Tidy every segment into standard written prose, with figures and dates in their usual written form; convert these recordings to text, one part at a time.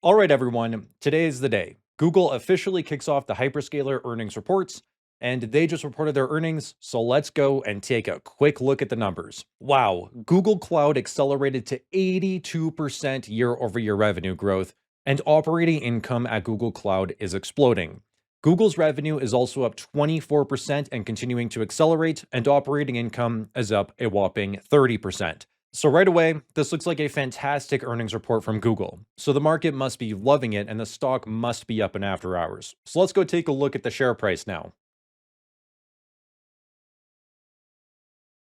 All right, everyone, today is the day. Google officially kicks off the hyperscaler earnings reports, and they just reported their earnings, so let's go and take a quick look at the numbers. Wow, Google Cloud accelerated to 82% year over year revenue growth, and operating income at Google Cloud is exploding. Google's revenue is also up 24% and continuing to accelerate, and operating income is up a whopping 30%. So right away, this looks like a fantastic earnings report from Google. So the market must be loving it and the stock must be up in after hours. So let's go take a look at the share price now.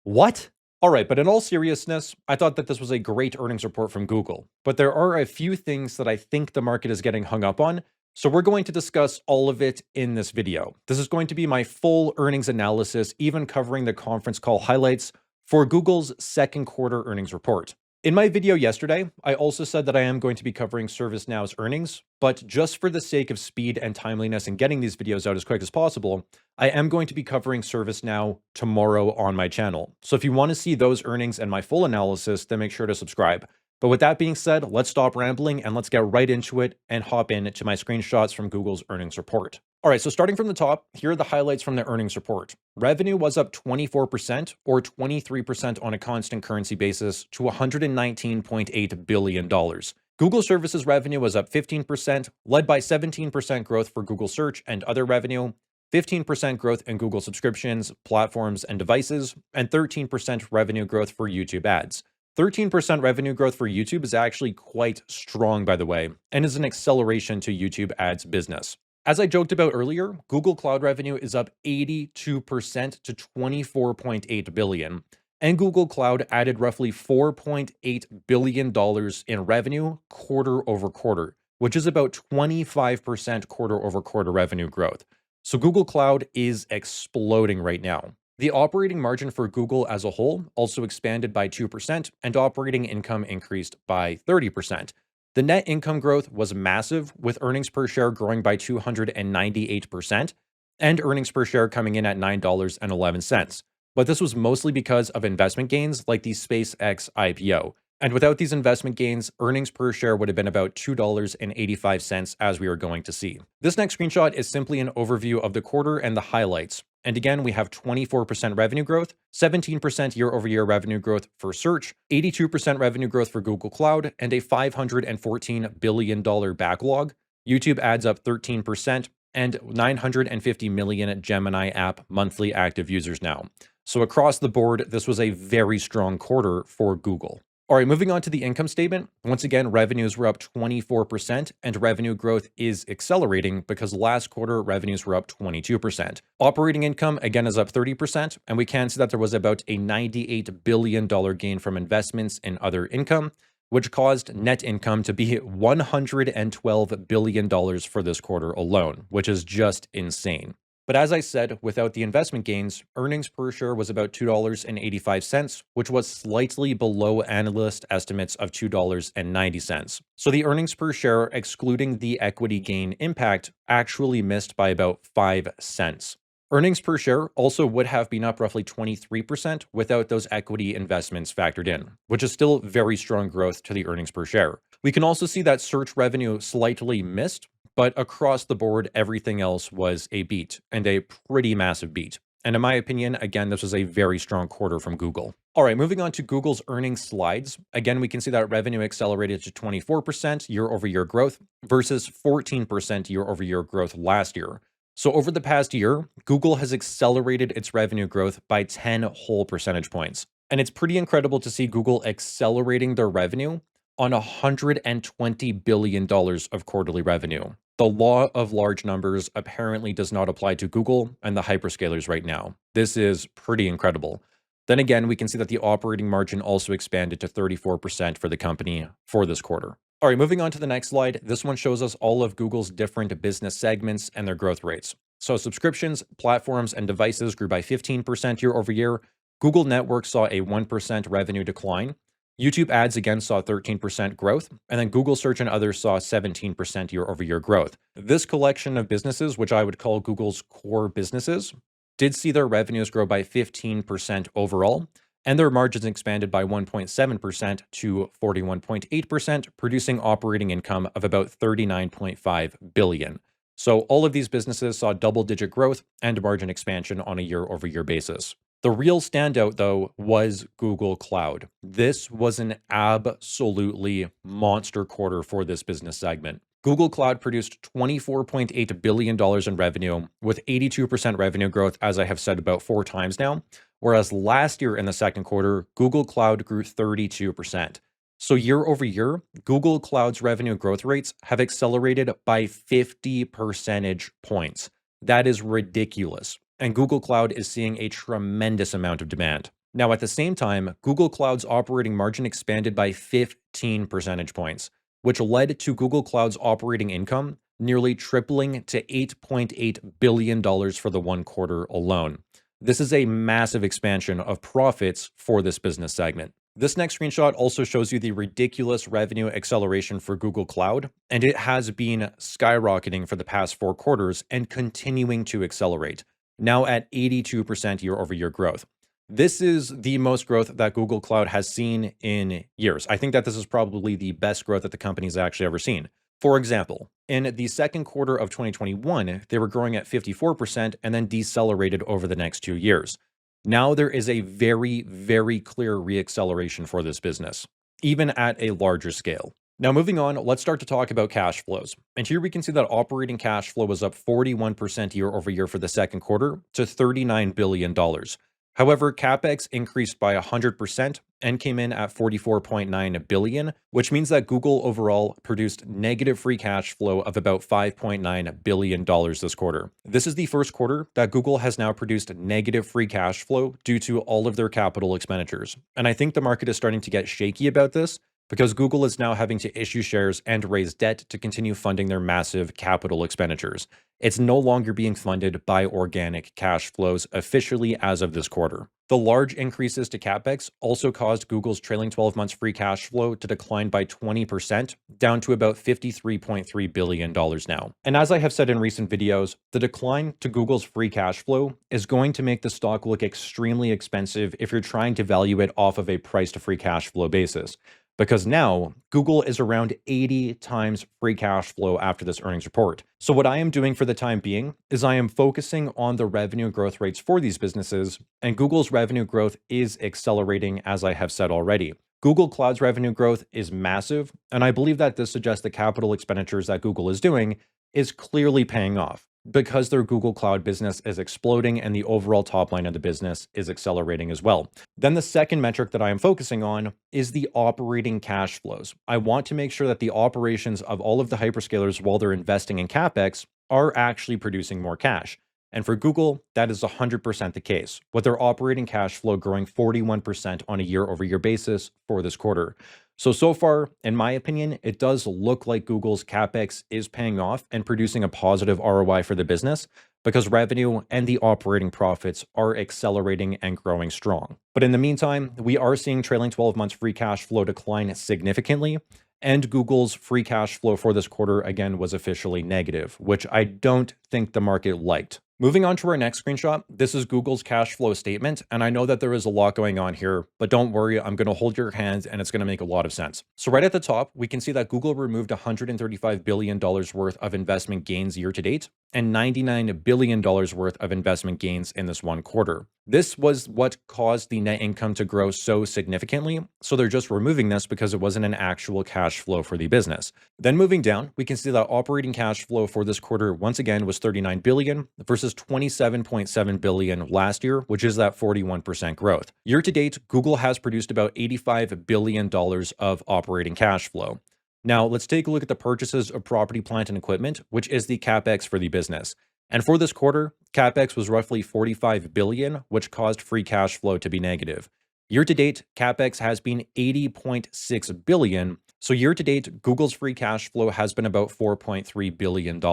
What? All right, but in all seriousness, I thought that this was a great earnings report from Google. But there are a few things that I think the market is getting hung up on. So we're going to discuss all of it in this video. This is going to be my full earnings analysis, even covering the conference call highlights for Google's second quarter earnings report. In my video yesterday, I also said that I am going to be covering ServiceNow's earnings, but just for the sake of speed and timeliness and getting these videos out as quick as possible, I am going to be covering ServiceNow tomorrow on my channel. So if you want to see those earnings and my full analysis, then make sure to subscribe. But with that being said, let's stop rambling and let's get right into it and hop into my screenshots from Google's earnings report. All right, so starting from the top, here are the highlights from the earnings report. Revenue was up 24% or 23% on a constant currency basis to $119.8 billion. Google Services revenue was up 15%, led by 17% growth for Google Search and other revenue, 15% growth in Google subscriptions, platforms, and devices, and 13% revenue growth for YouTube ads. 13% revenue growth for YouTube is actually quite strong, by the way, and is an acceleration to YouTube ads business. As I joked about earlier, Google Cloud revenue is up 82% to $24.8 billion, and Google Cloud added roughly $4.8 billion in revenue quarter over quarter, which is about 25% quarter over quarter revenue growth. So Google Cloud is exploding right now. The operating margin for Google as a whole also expanded by 2%, and operating income increased by 30%. The net income growth was massive, with earnings per share growing by 298%, and earnings per share coming in at $9.11. But this was mostly because of investment gains like the SpaceX IPO. And without these investment gains, earnings per share would have been about $2.85, as we are going to see. This next screenshot is simply an overview of the quarter and the highlights. And again, we have 24% revenue growth, 17% year-over-year revenue growth for Search, 82% revenue growth for Google Cloud, and a $514 billion backlog. YouTube ads up 13%, and 950 million Gemini app monthly active users now. So across the board, this was a very strong quarter for Google. All right, moving on to the income statement. Once again, revenues were up 24%, and revenue growth is accelerating because last quarter revenues were up 22%. Operating income, again, is up 30%, and we can see that there was about a $98 billion gain from investments in other income, which caused net income to be $112 billion for this quarter alone, which is just insane. But as I said, without the investment gains, earnings per share was about $2.85, which was slightly below analyst estimates of $2.90. So the earnings per share, excluding the equity gain impact, actually missed by about 5 cents. Earnings per share also would have been up roughly 23% without those equity investments factored in, which is still very strong growth to the earnings per share. We can also see that search revenue slightly missed, but across the board, everything else was a beat, and a pretty massive beat. And in my opinion, again, this was a very strong quarter from Google. All right, moving on to Google's earnings slides. Again, we can see that revenue accelerated to 24% year-over-year growth versus 14% year-over-year growth last year. So over the past year, Google has accelerated its revenue growth by 10 whole percentage points. And it's pretty incredible to see Google accelerating their revenue on $120 billion of quarterly revenue. The law of large numbers apparently does not apply to Google and the hyperscalers right now. This is pretty incredible. Then again, we can see that the operating margin also expanded to 34% for the company for this quarter. All right, moving on to the next slide. This one shows us all of Google's different business segments and their growth rates. So subscriptions, platforms, and devices grew by 15% year over year. Google Network saw a 1% revenue decline. YouTube ads again saw 13% growth, and then Google Search and others saw 17% year-over-year growth. This collection of businesses, which I would call Google's core businesses, did see their revenues grow by 15% overall, and their margins expanded by 1.7% to 41.8%, producing operating income of about 39.5 billion. So all of these businesses saw double-digit growth and margin expansion on a year-over-year basis. The real standout, though, was Google Cloud. This was an absolutely monster quarter for this business segment. Google Cloud produced $24.8 billion in revenue, with 82% revenue growth, as I have said about 4 times now, whereas last year in the second quarter, Google Cloud grew 32%. So year over year, Google Cloud's revenue growth rates have accelerated by 50 percentage points. That is ridiculous. And Google Cloud is seeing a tremendous amount of demand. Now, at the same time, Google Cloud's operating margin expanded by 15 percentage points, which led to Google Cloud's operating income nearly tripling to $8.8 billion for the one quarter alone. This is a massive expansion of profits for this business segment. This next screenshot also shows you the ridiculous revenue acceleration for Google Cloud, and it has been skyrocketing for the past 4 quarters and continuing to accelerate, now at 82% year-over-year growth. This is the most growth that Google Cloud has seen in years. I think that this is probably the best growth that the company's actually ever seen. For example, in the second quarter of 2021, they were growing at 54% and then decelerated over the next 2 years. Now there is a very, very clear reacceleration for this business, even at a larger scale. Now, moving on, let's start to talk about cash flows. And here we can see that operating cash flow was up 41% year over year for the second quarter to $39 billion. However, capex increased by 100% and came in at 44.9 billion, which means that Google overall produced negative free cash flow of about $5.9 billion this quarter. This is the first quarter that Google has now produced negative free cash flow due to all of their capital expenditures. And I think the market is starting to get shaky about this, because Google is now having to issue shares and raise debt to continue funding their massive capital expenditures. It's no longer being funded by organic cash flows officially as of this quarter. The large increases to capex also caused Google's trailing 12 months free cash flow to decline by 20%, down to about $53.3 billion now. And as I have said in recent videos, the decline to Google's free cash flow is going to make the stock look extremely expensive if you're trying to value it off of a price to free cash flow basis. Because now Google is around 80 times free cash flow after this earnings report. So what I am doing for the time being is I am focusing on the revenue growth rates for these businesses, and Google's revenue growth is accelerating, as I have said already. Google Cloud's revenue growth is massive, and I believe that this suggests the capital expenditures that Google is doing is clearly paying off, because their Google Cloud business is exploding and the overall top line of the business is accelerating as well. Then the second metric that I am focusing on is the operating cash flows. I want to make sure that the operations of all of the hyperscalers while they're investing in capex are actually producing more cash. And for Google, that is 100% the case, with their operating cash flow growing 41% on a year-over-year basis for this quarter. So far, in my opinion, it does look like Google's capex is paying off and producing a positive ROI for the business, because revenue and the operating profits are accelerating and growing strong. But in the meantime, we are seeing trailing 12 months free cash flow decline significantly, and Google's free cash flow for this quarter again was officially negative, which I don't think the market liked. Moving on to our next screenshot, this is Google's cash flow statement, and I know that there is a lot going on here, but don't worry, I'm going to hold your hands and it's going to make a lot of sense. So right at the top, we can see that Google removed $135 billion worth of investment gains year to date, and $99 billion worth of investment gains in this one quarter. This was what caused the net income to grow so significantly, so they're just removing this because it wasn't an actual cash flow for the business. Then moving down, we can see that operating cash flow for this quarter once again was $39 billion versus $27.7 billion last year, which is that 41% growth. Year to date, Google has produced about $85 billion of operating cash flow. Now, let's take a look at the purchases of property, plant, and equipment, which is the capex for the business. And for this quarter, capex was roughly $45 billion, which caused free cash flow to be negative. Year to date, capex has been $80.6 billion. So year to date, Google's free cash flow has been about $4.3 billion.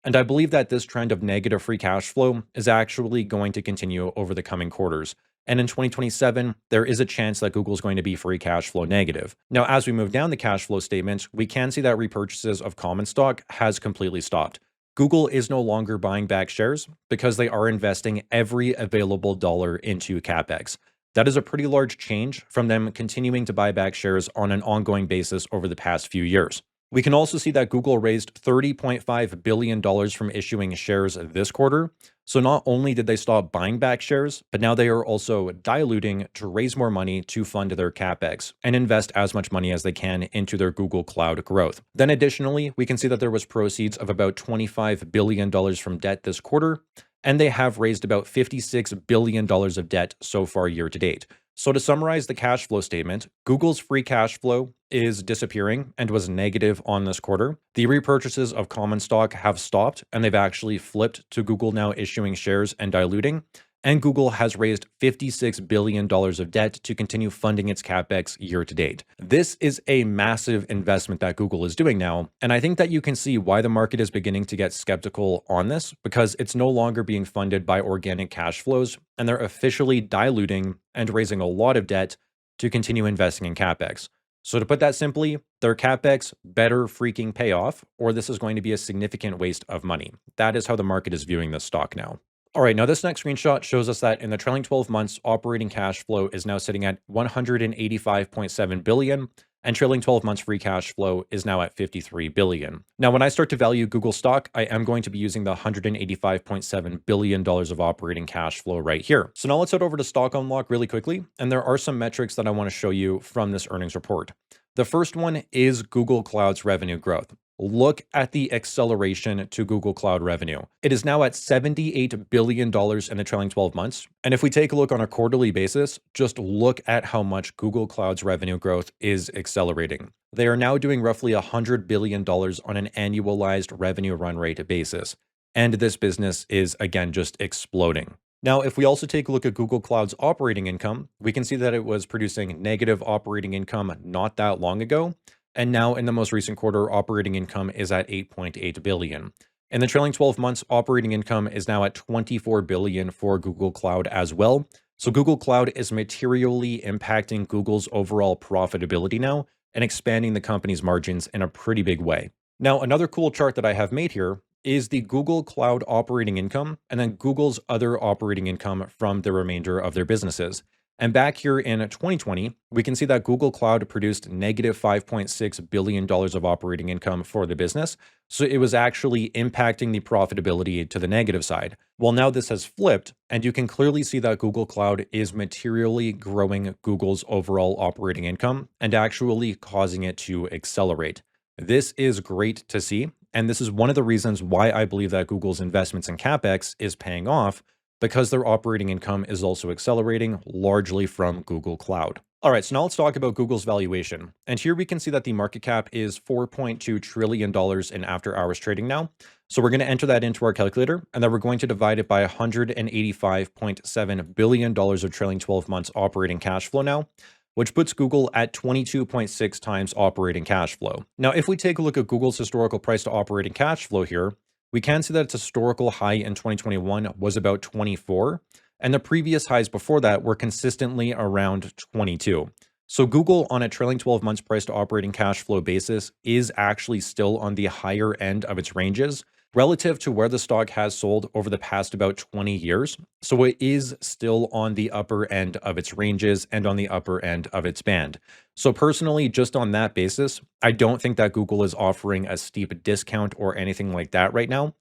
And I believe that this trend of negative free cash flow is actually going to continue over the coming quarters. And in 2027, there is a chance that Google is going to be free cash flow negative. Now, as we move down the cash flow statement, we can see that repurchases of common stock has completely stopped. Google is no longer buying back shares because they are investing every available dollar into capex. That is a pretty large change from them continuing to buy back shares on an ongoing basis over the past few years. We can also see that Google raised $30.5 billion from issuing shares this quarter. So not only did they stop buying back shares, but now they are also diluting to raise more money to fund their capex and invest as much money as they can into their Google Cloud growth. Then additionally, we can see that there was proceeds of about $25 billion from debt this quarter, and they have raised about $56 billion of debt so far year to date. So to summarize the cash flow statement, Google's free cash flow is disappearing and was negative on this quarter. The repurchases of common stock have stopped, and they've actually flipped to Google now issuing shares and diluting. And Google has raised $56 billion of debt to continue funding its capex year to date. This is a massive investment that Google is doing now, and I think that you can see why the market is beginning to get skeptical on this, because it's no longer being funded by organic cash flows, and they're officially diluting and raising a lot of debt to continue investing in capex. So to put that simply, their capex better freaking pay off, or this is going to be a significant waste of money. That is how the market is viewing this stock now. All right, now this next screenshot shows us that in the trailing 12 months, operating cash flow is now sitting at 185.7 billion, and trailing 12 months free cash flow is now at 53 billion. Now, when I start to value Google stock, I am going to be using the $185.7 billion of operating cash flow right here. So now let's head over to Stock Unlock really quickly, and there are some metrics that I want to show you from this earnings report. The first one is Google Cloud's revenue growth. Look at the acceleration to Google Cloud revenue. It is now at $78 billion in the trailing 12 months. And if we take a look on a quarterly basis, just look at how much Google Cloud's revenue growth is accelerating. They are now doing roughly $100 billion on an annualized revenue run rate basis. And this business is, again, just exploding. Now, if we also take a look at Google Cloud's operating income, we can see that it was producing negative operating income not that long ago. And now in the most recent quarter, operating income is at 8.8 billion. In the trailing 12 months, operating income is now at 24 billion for Google Cloud as well. So Google Cloud is materially impacting Google's overall profitability now and expanding the company's margins in a pretty big way. Now, another cool chart that I have made here is the Google Cloud operating income and then Google's other operating income from the remainder of their businesses. And back here in 2020, we can see that Google Cloud produced negative $5.6 billion of operating income for the business. So it was actually impacting the profitability to the negative side. Well, now this has flipped, and you can clearly see that Google Cloud is materially growing Google's overall operating income and actually causing it to accelerate. This is great to see. And this is one of the reasons why I believe that Google's investments in CapEx is paying off, because their operating income is also accelerating largely from Google Cloud. All right, so now let's talk about Google's valuation. And here we can see that the market cap is $4.2 trillion in after hours trading now. So we're going to enter that into our calculator, and then we're going to divide it by $185.7 billion of trailing 12 months operating cash flow now, which puts Google at 22.6 times operating cash flow. Now, if we take a look at Google's historical price to operating cash flow here, we can see that its historical high in 2021 was about 24, and the previous highs before that were consistently around 22. So Google, on a trailing 12 months price to operating cash flow basis, is actually still on the higher end of its ranges relative to where the stock has sold over the past about 20 years. So it is still on the upper end of its ranges and on the upper end of its band. So personally, just on that basis, I don't think that Google is offering a steep discount or anything like that right now,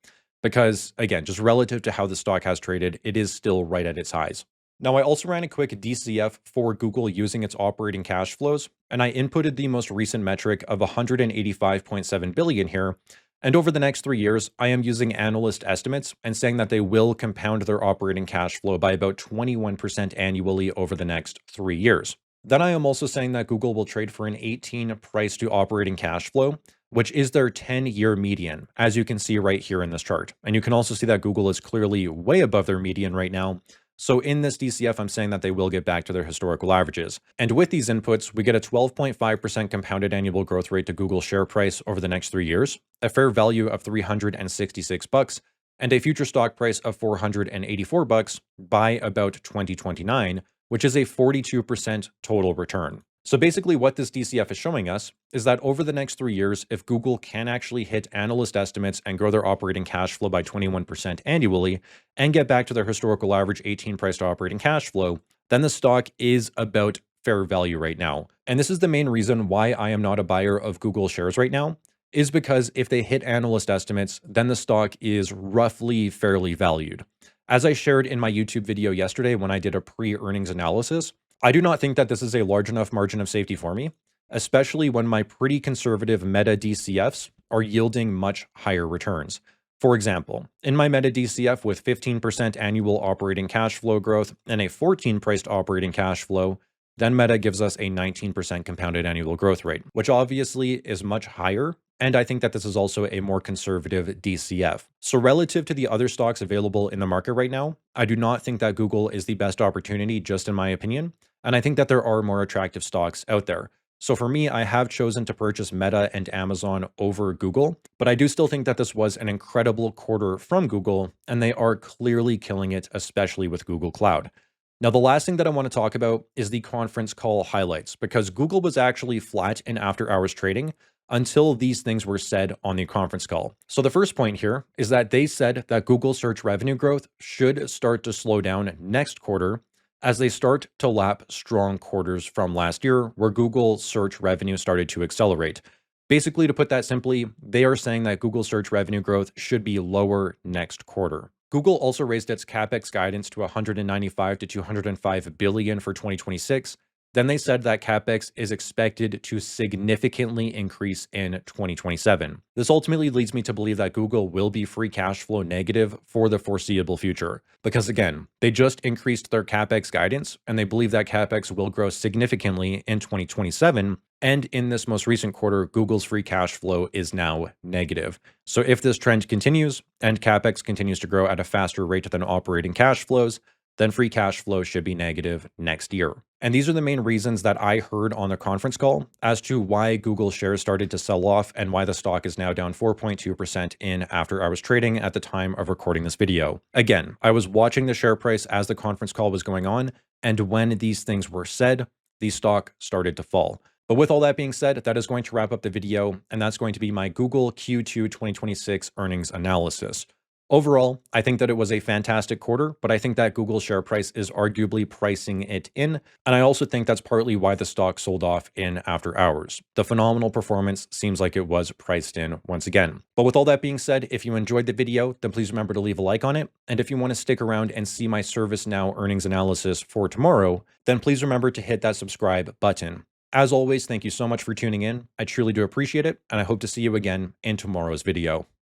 because again, just relative to how the stock has traded, it is still right at its highs. Now, I also ran a quick DCF for Google using its operating cash flows, and I inputted the most recent metric of 185.7 billion here. And over the next 3 years, I am using analyst estimates and saying that they will compound their operating cash flow by about 21% annually over the next 3 years. Then I am also saying that Google will trade for an 18 price to operating cash flow, which is their 10-year median, as you can see right here in this chart. And you can also see that Google is clearly way above their median right now. So in this DCF, I'm saying that they will get back to their historical averages. And with these inputs, we get a 12.5% compounded annual growth rate to Google's share price over the next 3 years, a fair value of $366, and a future stock price of $484 by about 2029, which is a 42% total return. So basically what this DCF is showing us is that over the next 3 years, if Google can actually hit analyst estimates and grow their operating cash flow by 21% annually and get back to their historical average 18 price to operating cash flow, then the stock is about fair value right now. And this is the main reason why I am not a buyer of Google shares right now, is because if they hit analyst estimates, then the stock is roughly fairly valued. As I shared in my YouTube video yesterday when I did a pre-earnings analysis, I do not think that this is a large enough margin of safety for me, especially when my pretty conservative Meta DCFs are yielding much higher returns. For example, in my Meta DCF with 15% annual operating cash flow growth and a 14 priced operating cash flow, then Meta gives us a 19% compounded annual growth rate, which obviously is much higher. And I think that this is also a more conservative DCF. So relative to the other stocks available in the market right now, I do not think that Google is the best opportunity, just in my opinion. And I think that there are more attractive stocks out there. So for me, I have chosen to purchase Meta and Amazon over Google, but I do still think that this was an incredible quarter from Google, and they are clearly killing it, especially with Google Cloud. Now, the last thing that I want to talk about is the conference call highlights, because Google was actually flat in after hours trading until these things were said on the conference call. So the first point here is that they said that Google search revenue growth should start to slow down next quarter as they start to lap strong quarters from last year where Google search revenue started to accelerate. Basically, to put that simply, they are saying that Google search revenue growth should be lower next quarter. Google also raised its capex guidance to 195 to 205 billion for 2026. Then they said that capex is expected to significantly increase in 2027. This ultimately leads me to believe that Google will be free cash flow negative for the foreseeable future. Because again, they just increased their capex guidance and they believe that capex will grow significantly in 2027. And in this most recent quarter, Google's free cash flow is now negative. So if this trend continues and capex continues to grow at a faster rate than operating cash flows, then free cash flow should be negative next year. And these are the main reasons that I heard on the conference call as to why Google shares started to sell off and why the stock is now down 4.2% in after hours trading at the time of recording this video. Again, I was watching the share price as the conference call was going on, and when these things were said, the stock started to fall. But with all that being said, that is going to wrap up the video, and that's going to be my Google Q2 2026 earnings analysis. Overall, I think that it was a fantastic quarter, but I think that Google's share price is arguably pricing it in. And I also think that's partly why the stock sold off in after hours. The phenomenal performance seems like it was priced in once again. But with all that being said, if you enjoyed the video, then please remember to leave a like on it. And if you want to stick around and see my ServiceNow earnings analysis for tomorrow, then please remember to hit that subscribe button. As always, thank you so much for tuning in. I truly do appreciate it, and I hope to see you again in tomorrow's video.